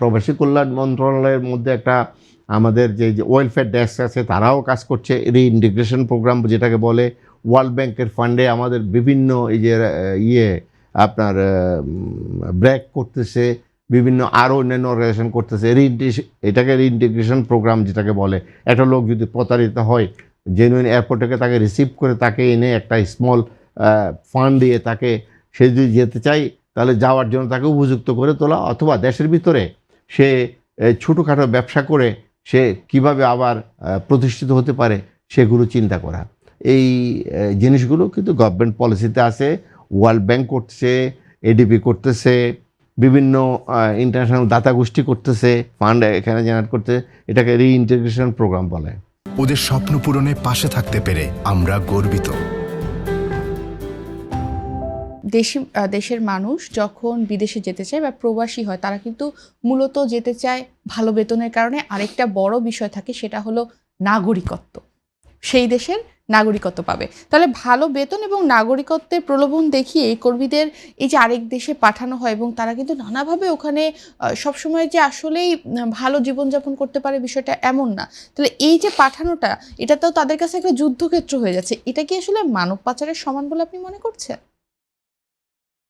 প্রবাসী কল্যাণ মন্ত্রণালয়ের মধ্যে একটা আমাদের যে ওয়েলফেয়ার ডেস্ক আছে, তারাও কাজ করছে রিইন্টিগ্রেশন প্রোগ্রাম যেটাকে বলে। ওয়ার্ল্ড ব্যাংকের ফান্ডে আমাদের বিভিন্ন এই যে আপনার ব্র্যাক করতেছে, বিভিন্ন আরও অন্যান্য অর্গানাইজেশন করতেছে এটাকে রিইন্টিগ্রেশন প্রোগ্রাম যেটাকে বলে। একটা লোক যদি প্রতারিত হয়, জেনুইন এয়ারপোর্ট থেকে তাকে রিসিভ করে তাকে এনে একটা স্মল ফান্ড দিয়ে তাকে, সে যদি যেতে চায় তাহলে যাওয়ার জন্য তাকে উপযুক্ত করে তোলা, অথবা দেশের ভিতরে সে ছোটোখাটো ব্যবসা করে সে কিভাবে আবার প্রতিষ্ঠিত হতে পারে সেগুলো চিন্তা করা। এই জিনিসগুলো কিন্তু গভর্নমেন্ট পলিসিতে আছে। ওয়ার্ল্ড ব্যাংক করছে, এডিবি করতেছে, বিভিন্ন ইন্টারন্যাশনাল দাতা গোষ্ঠী করতেছে, ফান্ড এখানে জেনারেট করতে। এটাকে রিইন্টিগ্রেশন প্রোগ্রাম বলে। ওদের স্বপ্ন পূরণে পাশে থাকতে পেরে আমরা গর্বিত। দেশের মানুষ যখন বিদেশে যেতে চায় বা প্রবাসী হয়, তারা কিন্তু মূলত যেতে চায় ভালো বেতনের কারণে। আরেকটা বড় বিষয় থাকে, সেটা হলো নাগরিকত্ব। সেই দেশের নাগরিকত্ব পাবে। তাহলে ভালো বেতন এবং নাগরিকত্বের প্রলোভন দেখিয়ে কর্মীদের এই যে আরেক দেশে পাঠানো হয়, এবং তারা কিন্তু নানাভাবে ওখানে সবসময় যে আসলেই ভালো জীবনযাপন করতে পারে বিষয়টা এমন না। তাহলে এই যে পাঠানোটা, এটা তো তাদের কাছে একটা যুদ্ধক্ষেত্র হয়ে যাচ্ছে। এটা কি আসলে মানব পাচারের সমান বলে আপনি মনে করছেন?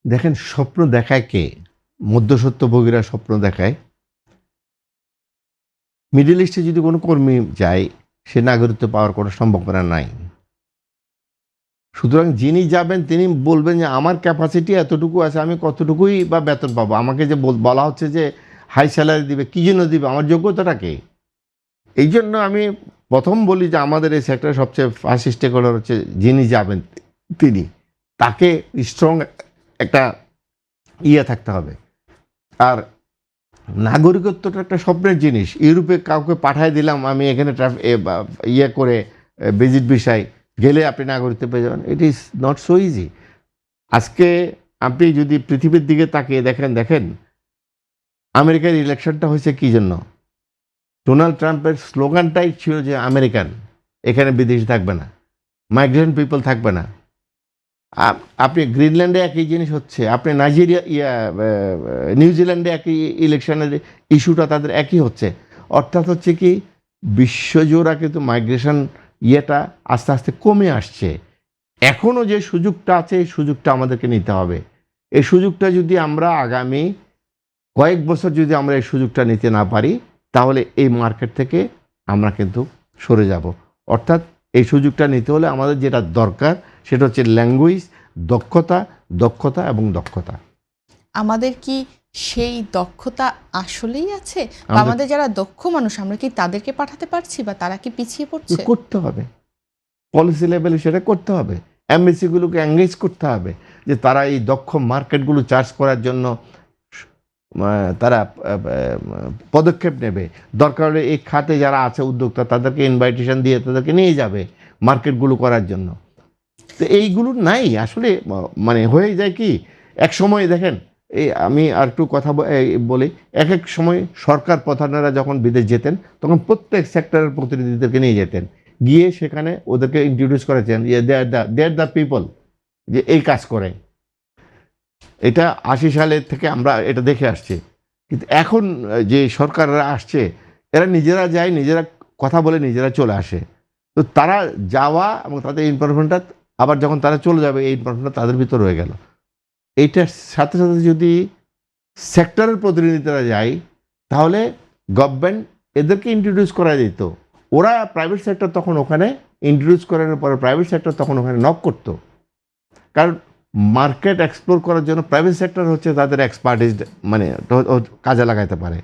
দেখেন, স্বপ্ন দেখায় কে? মধ্যসত্যভোগীরা স্বপ্ন দেখায়। মিডল ইস্টে যদি কোনো কর্মী যায়, সে নাগরিকত্ব পাওয়ার কোনো সম্ভাবনা নাই। সুতরাং যিনি যাবেন তিনি বলবেন যে আমার ক্যাপাসিটি এতটুকু আছে, আমি কতটুকুই বা বেতন পাবো। আমাকে যে বলা হচ্ছে যে হাই স্যালারি দিবে, কী জন্য দিবে? আমার যোগ্যতাটা কে? এই জন্য আমি প্রথম বলি যে আমাদের এই সেক্টরে সবচেয়ে ফার্স্ট স্টেক হোল্ডার হচ্ছে যিনি যাবেন তিনি, তাকে স্ট্রং একটা থাকতে হবে। আর নাগরিকত্বটা একটা স্বপ্নের জিনিস। ইউরোপে কাউকে পাঠিয়ে দিলাম আমি, এখানে করে ভিজিট ভিসায় গেলে আপনি নাগরিকত্ব পেয়ে যাবেন। It is not so easy. আজকে আপনি যদি পৃথিবীর দিকে তাকিয়ে দেখেন আমেরিকার ইলেকশনটা হয়েছে কী জন্য? ডোনাল্ড ট্রাম্পের স্লোগানটাই ছিল যে আমেরিকান, এখানে বিদেশি থাকবে না, মাইগ্রেন্ট পিপল থাকবে না। আপনি গ্রিনল্যান্ডে একই জিনিস হচ্ছে, আপনি নিউজিল্যান্ডে একই ইলেকশনের ইস্যুটা তাদের একই হচ্ছে। অর্থাৎ হচ্ছে কি, বিশ্বজোড়া কিন্তু মাইগ্রেশন আস্তে আস্তে কমে আসছে। এখনও যে সুযোগটা আছে, এই সুযোগটা আমাদেরকে নিতে হবে। এই সুযোগটা যদি আমরা আগামী কয়েক বছর যদি আমরা এই সুযোগটা নিতে না পারি, তাহলে এই মার্কেট থেকে আমরা কিন্তু সরে যাব। অর্থাৎ এই সুযোগটা নিতে হলে আমাদের যেটা দরকার সেটা হচ্ছে ল্যাঙ্গুয়েজ, দক্ষতা এবং দক্ষতা। আমাদের কি সেই দক্ষতা আসলেই আছে? আমাদের যারা দক্ষ মানুষ, আমরা কি তাদেরকে পাঠাতে পারছি, বা তারা কি পিছিয়ে পড়ছে? করতে হবে, পলিসি লেভেলে সেটা করতে হবে। এমবিসিগুলোকে এঙ্গেজ করতে হবে যে তারা এই দক্ষ মার্কেটগুলো চার্জ করার জন্য তারা পদক্ষেপ নেবে। দরকার হলে এই খাতে যারা আছে উদ্যোক্তা, তাদেরকে ইনভাইটেশন দিয়ে তাদেরকে নিয়ে যাবে মার্কেটগুলো করার জন্য। তো এইগুলো নাই আসলে। মানে হয়ে যায় কি, এক সময় দেখেন, এই আমি আর একটু কথা বলি, এক সময় সরকার প্রধানেরা যখন বিদেশ যেতেন, তখন প্রত্যেক সেক্টরের প্রতিনিধিদেরকে নিয়ে যেতেন, গিয়ে সেখানে ওদেরকে ইন্ট্রোডিউস করেছেন যে দে আর দ্য পিপল, যে এই কাজ করে। এটা 80 সালের থেকে আমরা এটা দেখে আসছি। কিন্তু এখন যে সরকাররা আসছে, এরা নিজেরা যায়, নিজেরা কথা বলে, নিজেরা চলে আসে। তো তারা যাওয়া এবং তাদের ইনফরমেশনটা আবার যখন তারা চলে যাবে, এই ইনফরমেশনটা তাদের ভিতর রয়ে গেল। এইটার সাথে সাথে যদি সেক্টরের প্রতিনিধিরা যায়, তাহলে গভর্নমেন্ট এদেরকে ইন্ট্রোডিউস করা যেত। ওরা প্রাইভেট সেক্টর তখন ওখানে ইন্ট্রোডিউস করানোর পরে প্রাইভেট সেক্টর তখন ওখানে নক করত। কারণ মার্কেট এক্সপ্লোর করার জন্য প্রাইভেট সেক্টর হচ্ছে তাদের এক্সপার্টিস, মানে কাজে লাগাইতে পারে।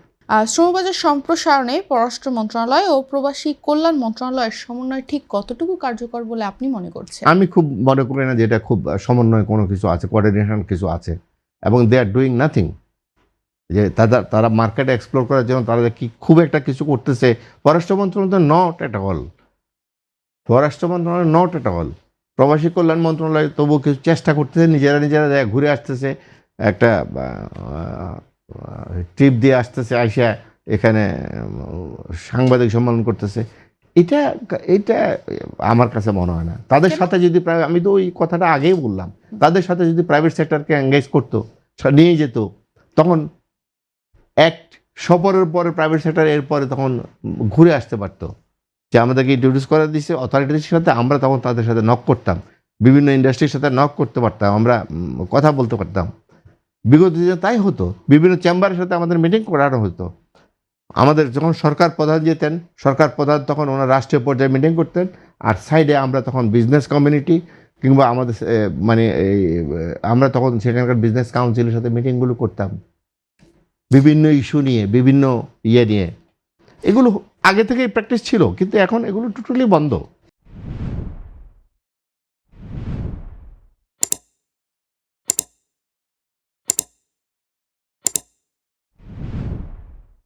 শ্রমবাজার সম্প্রসারণে পররাষ্ট্র মন্ত্রণালয় ও প্রবাসী কল্যাণ মন্ত্রণালয়ের সমন্বয় ঠিক কতটুকু কার্যকর বলে আপনি মনে করছেন? আমি খুব মনে করি না যে এটা খুব সমন্বয় কোনো কিছু আছে, কোঅর্ডিনেশন কিছু আছে, এবং দে আর ডুইং নাথিং। যে তারা মার্কেট এক্সপ্লোর করার জন্য তারা কি খুব একটা কিছু করতেছে? পররাষ্ট্র মন্ত্রণালয় নট এট অল। পররাষ্ট্র মন্ত্রণালয় নট এট অল। প্রবাসী কল্যাণ মন্ত্রণালয় তবুও কিছু চেষ্টা করতেছে, নিজেরা ঘুরে আসতেছে, একটা ট্রিপ দিয়ে আসতেছে, আইসা এখানে সাংবাদিক সম্মেলন করতেছে। এটা আমার কাছে মনে হয় না। তাদের সাথে যদি আমি তো ওই কথাটা আগেই বললাম, তাদের সাথে যদি প্রাইভেট সেক্টরকে এঙ্গেজ করতো, নিয়ে যেত, তখন অ্যাক্ট সফরের পরে প্রাইভেট সেক্টর এরপরে তখন ঘুরে আসতে পারতো, যে আমাদেরকে ইন্ট্রোডিউস করে দিচ্ছে অথরিটির সাথে, আমরা তখন তাদের সাথে নক করতাম, বিভিন্ন ইন্ডাস্ট্রির সাথে নক করতে পারতাম, আমরা কথা বলতে পারতাম। বিগত দিনে তাই হতো, বিভিন্ন চেম্বারের সাথে আমাদের মিটিং করানো হতো। আমাদের যখন সরকার প্রধান যেতেন, সরকার প্রধান তখন ওনার রাষ্ট্রীয় পর্যায়ে মিটিং করতেন, আর সাইডে আমরা তখন বিজনেস কমিউনিটি কিংবা আমাদের মানে আমরা তখন সেখানকার বিজনেস কাউন্সিলের সাথে মিটিংগুলো করতাম বিভিন্ন ইস্যু নিয়ে, বিভিন্ন ইয়ে নিয়ে। এগুলো আগে থেকেই প্র্যাকটিস ছিল, কিন্তু এখন এগুলো টোটালি বন্ধ।